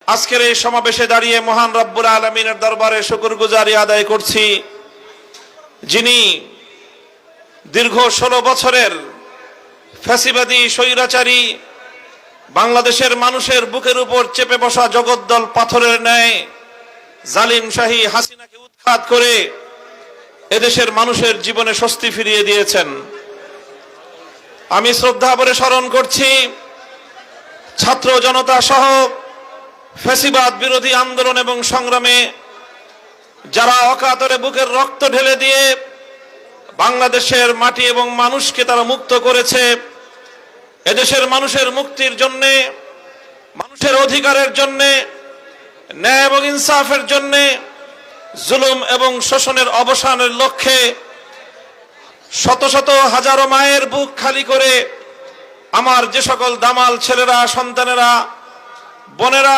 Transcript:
আজকের এই সমাবেশে দাঁড়িয়ে মহান রব্বুল আলামিনের দরবারে শুকরগুজারি আদায় করছি, যিনি দীর্ঘ 16 বছরের ফ্যাসিবাদী স্বৈরাচারী বাংলাদেশের মানুষের বুকের উপর চেপে বসা জগদ্দল পাথরের ন্যায় জালিম শাহী হাসিনাকে উৎখাত করে এদেশের মানুষের জীবনে স্বস্তি ফিরিয়ে দিয়েছেন। আমি শ্রদ্ধা ভরে স্মরণ করছি ছাত্র জনতা সহ ফ্যাসিবাদ বিরোধী আন্দোলন এবং সংগ্রামে যারা অকাতরে বুকের রক্ত ঢেলে দিয়ে বাংলাদেশের মাটি এবং মানুষকে তারা মুক্ত করেছে। এদেশের মানুষের মুক্তির জন্যে, মানুষের অধিকারের জন্যে, ন্যায় এবং ইনসাফের জন্যে, জুলুম এবং শোষণের অবসানের লক্ষ্যে শত শত হাজারো মায়ের বুক খালি করে আমার যে সকল দামাল ছেলেরা, সন্তানেরা, বোনেরা,